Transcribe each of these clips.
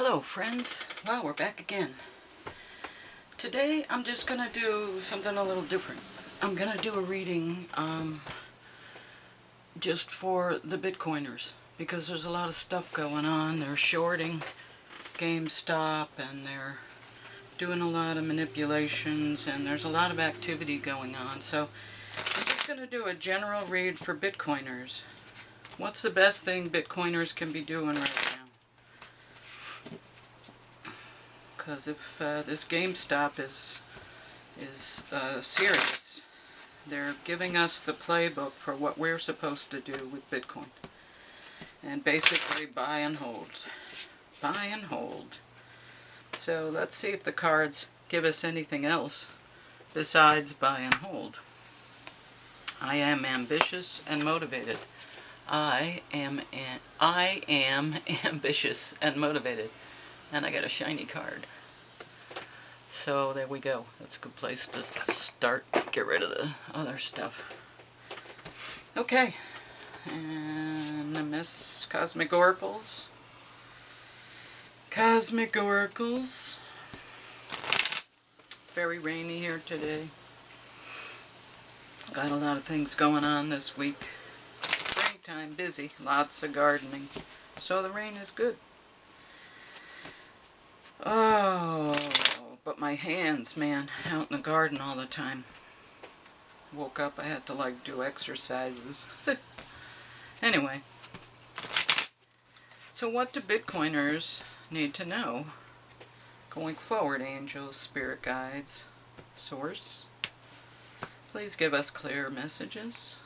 Hello friends, well we're back again. Today I'm just going to do something a little different. I'm going to do a reading just for the Bitcoiners because there's a lot of stuff going on. They're shorting GameStop and they're doing a lot of manipulations and there's a lot of activity going on. So I'm just going to do a general read for Bitcoiners. What's the best thing Bitcoiners can be doing right now? Because if this GameStop is serious, they're giving us the playbook for what we're supposed to do with Bitcoin. And basically buy and hold. Buy and hold. So let's see if the cards give us anything else besides buy and hold. I am ambitious and motivated. I am ambitious and motivated. And I got a shiny card. So there we go. That's a good place to start. Get rid of the other stuff. Okay. And the Miss Cosmic Oracles. Cosmic Oracles. It's very rainy here today. Got a lot of things going on this week. Springtime, busy. Lots of gardening. So the rain is good. Oh, but my hands, man, out in the garden all the time. Woke up, I had to like do exercises. Anyway, so what do Bitcoiners need to know going forward, angels, spirit guides, source? Please give us clear messages.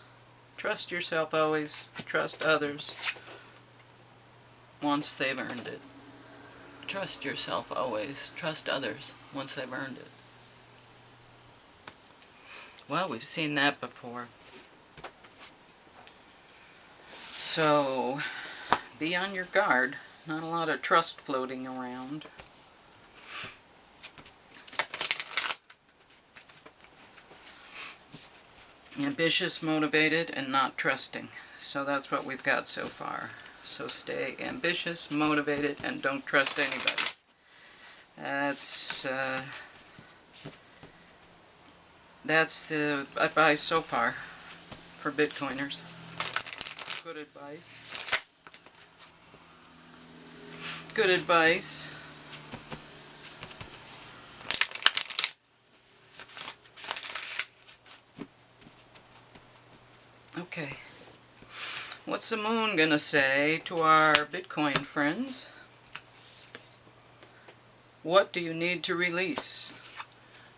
Trust yourself always, trust others once they've earned it. Trust yourself always. Trust others once they've earned it. Well, we've seen that before. So, be on your guard. Not a lot of trust floating around. Ambitious, motivated, and not trusting. So that's what we've got so far. So stay ambitious, motivated, and don't trust anybody. That's the advice so far for Bitcoiners. Good advice. Good advice. Okay. What's the moon gonna say to our Bitcoin friends? What do you need to release?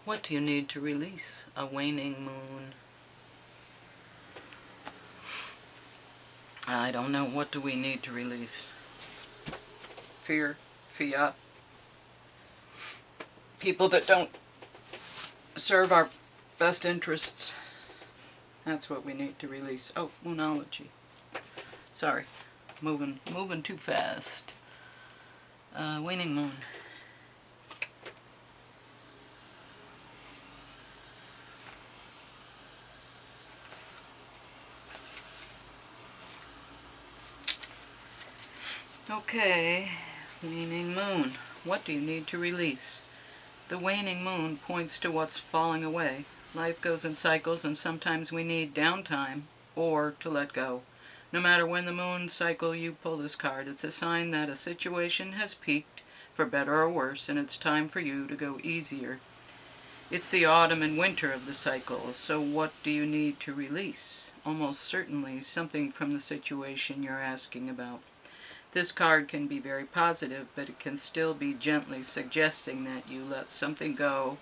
What do you need to release? A waning moon. I don't know. What do we need to release? Fear, fiat. People that don't serve our best interests. That's what we need to release. Oh, moonology. Sorry, moving too fast. Waning moon. Okay, waning moon. What do you need to release? The waning moon points to what's falling away. Life goes in cycles and sometimes we need downtime or to let go. No matter when the moon cycle you pull this card, it's a sign that a situation has peaked, for better or worse, and it's time for you to go easier. It's the autumn and winter of the cycle, so what do you need to release? Almost certainly something from the situation you're asking about. This card can be very positive, but it can still be gently suggesting that you let something go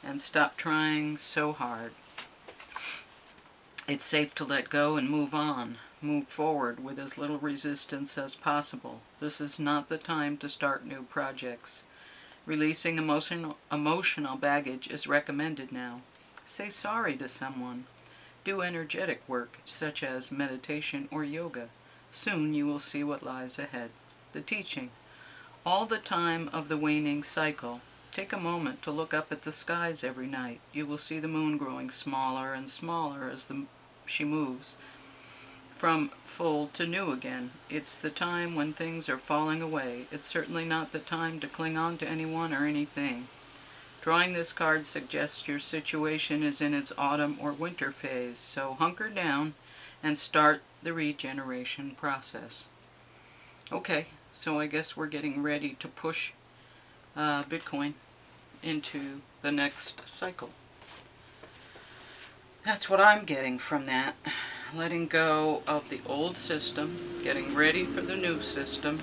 and stop trying so hard. It's safe to let go and move on. Move forward with as little resistance as possible. This is not the time to start new projects. Releasing emotional baggage is recommended now. Say sorry to someone. Do energetic work, such as meditation or yoga. Soon you will see what lies ahead. The teaching. All the time of the waning cycle, take a moment to look up at the skies every night. You will see the moon growing smaller and smaller as she moves. from full to new again. It's the time when things are falling away. It's certainly not the time to cling on to anyone or anything. Drawing this card suggests your situation is in its autumn or winter phase, so hunker down and start the regeneration process. Okay, so I guess we're getting ready to push Bitcoin into the next cycle. That's what I'm getting from that. Letting go of the old system, getting ready for the new system.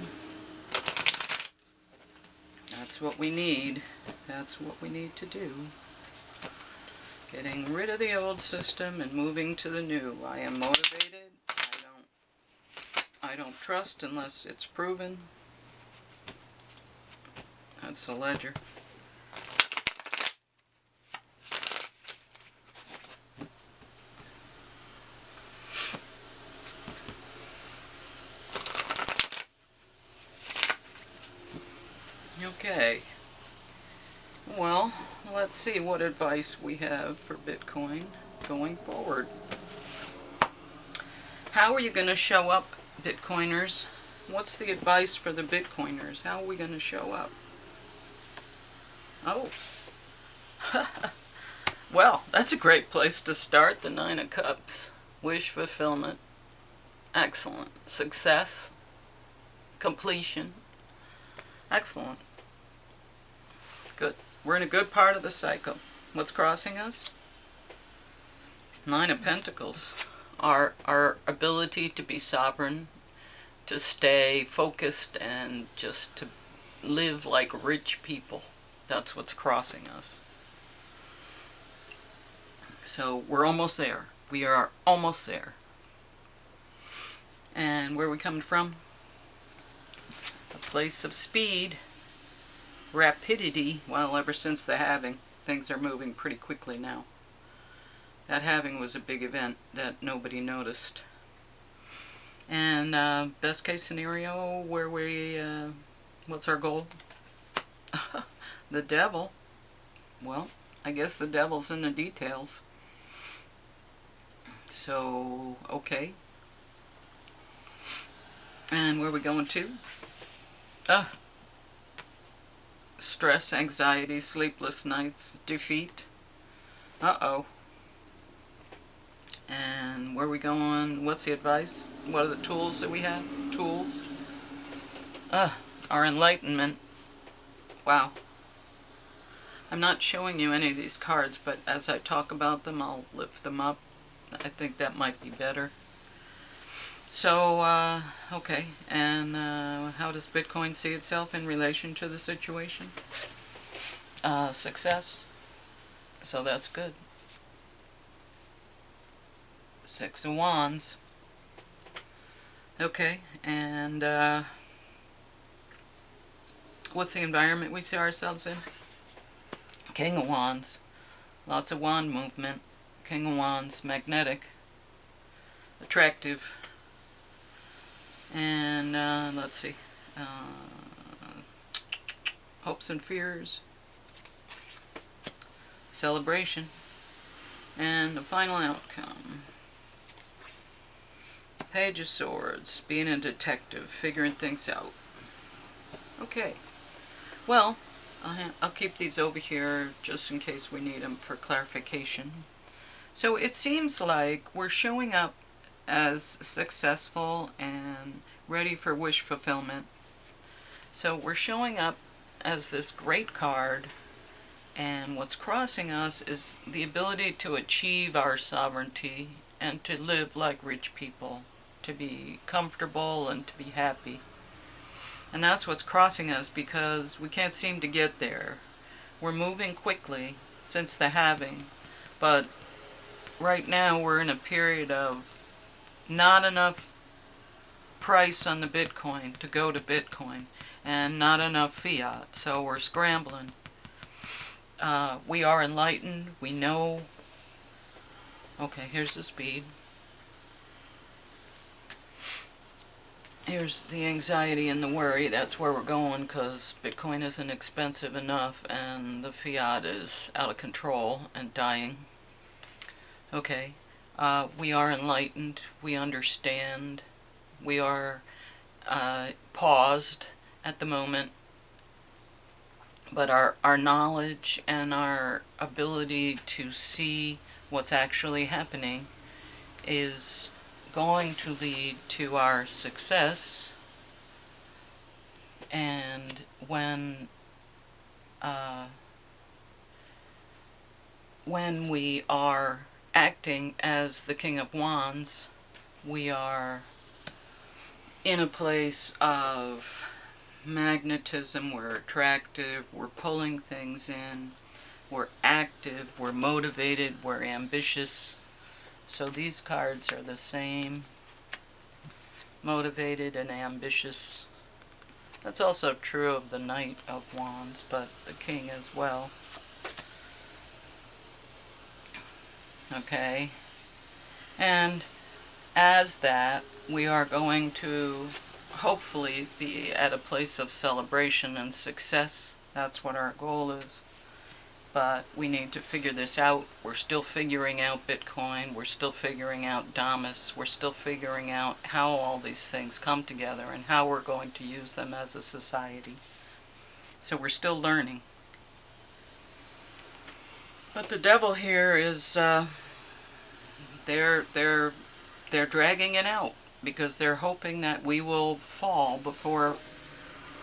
That's what we need. That's what we need to do. Getting rid of the old system and moving to the new. I am motivated. I don't trust unless it's proven. That's the ledger. Okay. Well, let's see what advice we have for Bitcoin going forward. How are you going to show up, Bitcoiners? What's the advice for the Bitcoiners? How are we going to show up? Oh. Well, that's a great place to start. The Nine of Cups. Wish fulfillment. Excellent. Success. Completion. Excellent. Good. We're in a good part of the cycle. What's crossing us? Nine of Pentacles. Our ability to be sovereign, to stay focused, and just to live like rich people. That's what's crossing us. So we're almost there. We are almost there. And where are we coming from? A place of speed. Rapidity. Well, ever since the halving, things are moving pretty quickly now. That halving was a big event that nobody noticed. And best case scenario, where we, what's our goal? The devil. Well, I guess the devil's in the details. So, okay. And where are we going to? Stress, anxiety, sleepless nights, defeat. Uh-oh. And where are we going? What's the advice? What are the tools that we have? Tools. Our enlightenment. Wow. I'm not showing you any of these cards, but as I talk about them, I'll lift them up. I think that might be better. So, okay. And how does Bitcoin see itself in relation to the situation? Success. So that's good. Six of Wands. Okay, and what's the environment we see ourselves in? King of Wands. Lots of wand movement. King of Wands. Magnetic. Attractive. And let's see. Hopes and fears. Celebration. And the final outcome. Page of Swords, being a detective, figuring things out. Okay, well, I'll keep these over here just in case we need them for clarification. So it seems like we're showing up as successful and ready for wish fulfillment. So we're showing up as this great card, and what's crossing us is the ability to achieve our sovereignty and to live like rich people. To be comfortable and to be happy. And that's what's crossing us because we can't seem to get there. We're moving quickly since the halving, but right now we're in a period of not enough price on the Bitcoin to go to Bitcoin and not enough fiat, so we're scrambling. We are enlightened, we know. Okay, here's the speed. Here's the anxiety and the worry. That's where we're going because Bitcoin isn't expensive enough and the fiat is out of control and dying. Okay. We are enlightened, we understand, we are paused at the moment, but our knowledge and our ability to see what's actually happening is going to lead to our success. And when we are acting as the King of Wands, we are in a place of magnetism. We're attractive, we're pulling things in, we're active, we're motivated, we're ambitious. So these cards are the same, motivated and ambitious. That's also true of the Knight of Wands, but the King as well. Okay, and as that, we are going to hopefully be at a place of celebration and success. That's what our goal is. But we need to figure this out. We're still figuring out Bitcoin. We're still figuring out Damas. We're still figuring out how all these things come together and how we're going to use them as a society. So we're still learning. But the devil here is, they're dragging it out because they're hoping that we will fall before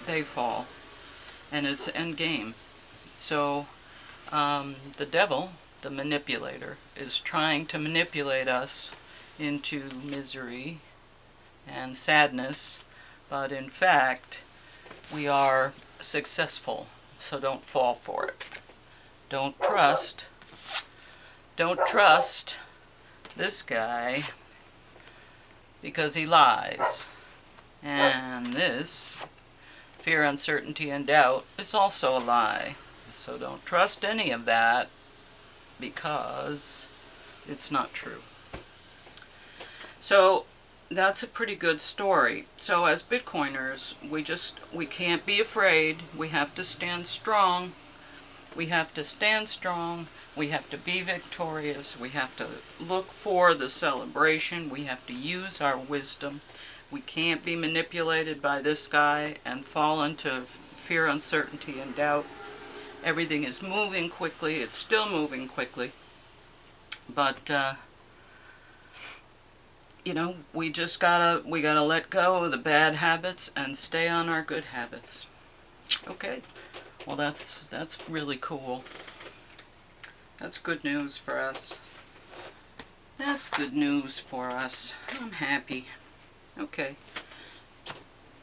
they fall. And it's end game. So the devil, the manipulator, is trying to manipulate us into misery and sadness, but in fact we are successful, so don't fall for it. Don't trust this guy because he lies. And this fear, uncertainty, and doubt is also a lie. So don't trust any of that because it's not true. So that's a pretty good story. So as Bitcoiners, we can't be afraid. We have to stand strong. We have to stand strong. We have to be victorious. We have to look for the celebration. We have to use our wisdom. We can't be manipulated by this guy and fall into fear, uncertainty, and doubt. Everything is moving quickly. It's still moving quickly. But, you know, we gotta let go of the bad habits and stay on our good habits. Okay. Well, that's really cool. That's good news for us. That's good news for us. I'm happy. Okay.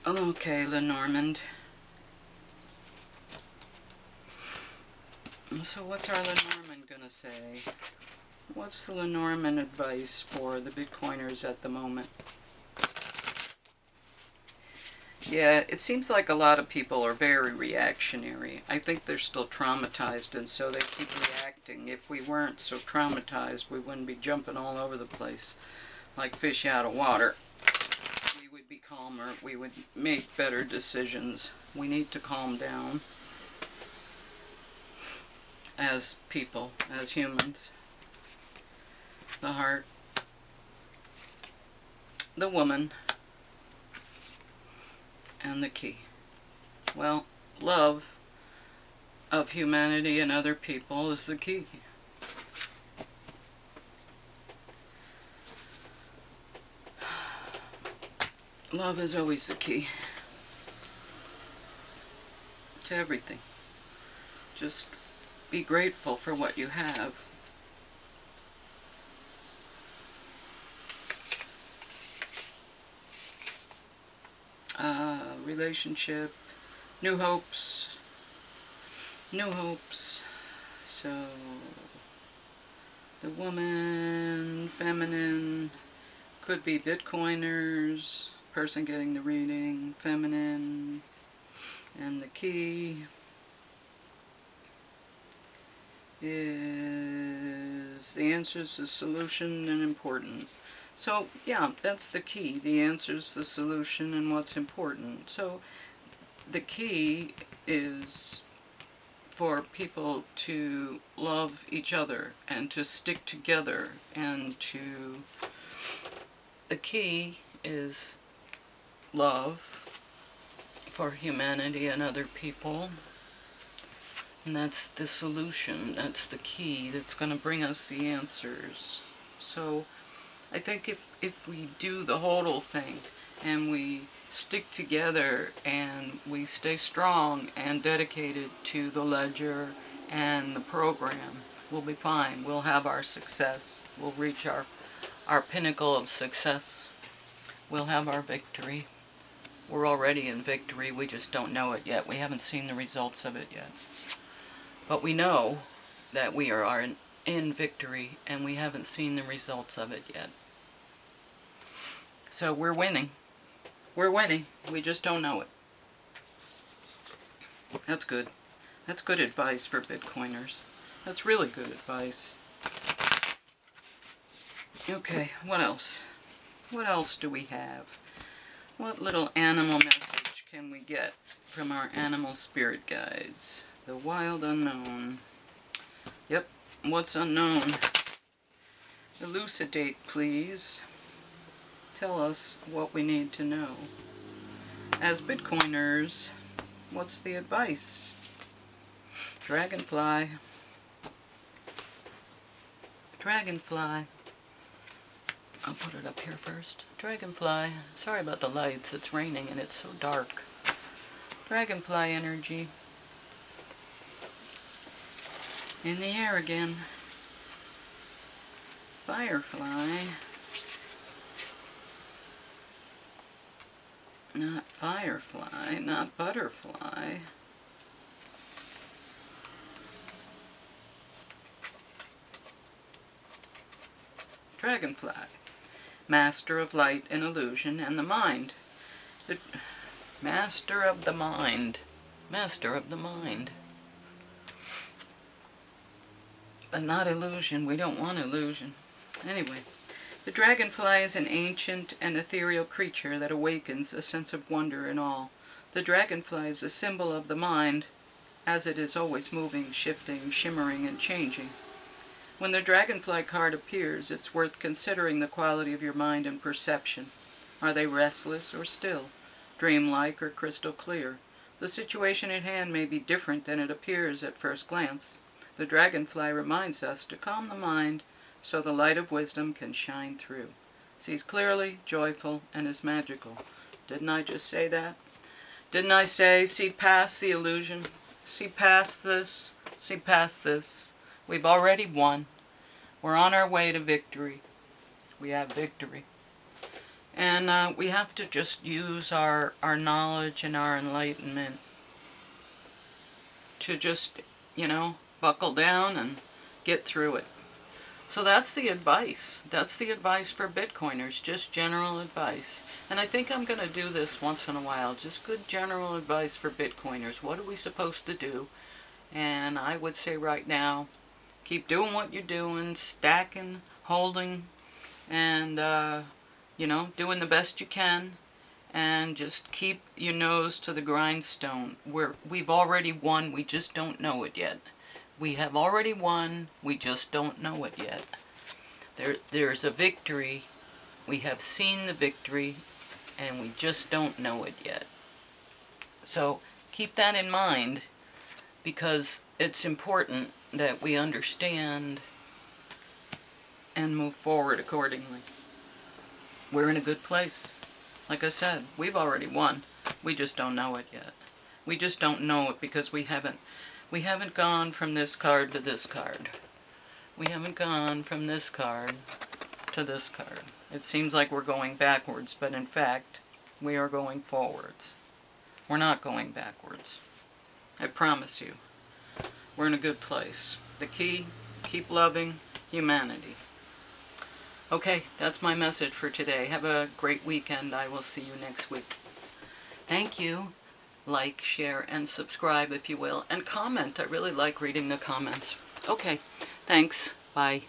Okay, Lenormand. So what's our Lenormand gonna say? What's the Lenormand advice for the Bitcoiners at the moment? Yeah, it seems like a lot of people are very reactionary. I think they're still traumatized, and so they keep reacting. If we weren't so traumatized, we wouldn't be jumping all over the place like fish out of water. We would be calmer. We would make better decisions. We need to calm down as people, as humans. The heart, the woman, and the key. Well, love of humanity and other people is the key. Love is always the key to everything. Just be grateful for what you have. Relationship, new hopes. So the woman, feminine, could be Bitcoiners, person getting the reading, feminine, and the key is the answer's the solution and important. So, yeah, that's the key. The answer's the solution and what's important. So, the key is for people to love each other and to stick together, and the key is love for humanity and other people. And that's the solution, that's the key that's going to bring us the answers. So I think if we do the Hodl thing, and we stick together, and we stay strong and dedicated to the ledger and the program, we'll be fine. We'll have our success. We'll reach our pinnacle of success. We'll have our victory. We're already in victory, we just don't know it yet. We haven't seen the results of it yet. But we know that we are in victory, and we haven't seen the results of it yet. So we're winning. We're winning. We just don't know it. That's good. That's good advice for Bitcoiners. That's really good advice. Okay, what else? What else do we have? What little animal message can we get from our animal spirit guides? The wild unknown. Yep, what's unknown? Elucidate, please. Tell us what we need to know. As Bitcoiners, what's the advice? Dragonfly. Dragonfly. I'll put it up here first. Dragonfly. Sorry about the lights. It's raining and it's so dark. Dragonfly energy. In the air again. Firefly. Not firefly, not butterfly. Dragonfly. Master of light and illusion and the mind. The master of the mind. Master of the mind. But not illusion. We don't want illusion. Anyway, the dragonfly is an ancient and ethereal creature that awakens a sense of wonder in all. The dragonfly is a symbol of the mind, as it is always moving, shifting, shimmering, and changing. When the dragonfly card appears, it's worth considering the quality of your mind and perception. Are they restless or still, dreamlike or crystal clear? The situation at hand may be different than it appears at first glance. The dragonfly reminds us to calm the mind so the light of wisdom can shine through. Sees clearly, joyful, and is magical. Didn't I just say that? Didn't I say, see past the illusion? See past this? See past this? We've already won. We're on our way to victory. We have victory. And we have to just use our knowledge and our enlightenment to just, buckle down and get through it. So that's the advice. That's the advice for Bitcoiners, just general advice. And I think I'm going to do this once in a while, just good general advice for Bitcoiners. What are we supposed to do? And I would say right now, keep doing what you're doing, stacking, holding, and, doing the best you can. And just keep your nose to the grindstone. We've already won, we just don't know it yet. We have already won, we just don't know it yet. There's a victory, we have seen the victory, and we just don't know it yet. So keep that in mind, because it's important that we understand and move forward accordingly. We're in a good place. Like I said, we've already won, we just don't know it yet. We just don't know it because we haven't gone from this card to this card. We haven't gone from this card to this card. It seems like we're going backwards, but in fact, we are going forwards. We're not going backwards. I promise you. We're in a good place. The key, keep loving humanity. Okay, that's my message for today. Have a great weekend. I will see you next week. Thank you. Like, share, and subscribe if you will. And comment. I really like reading the comments. Okay, thanks. Bye.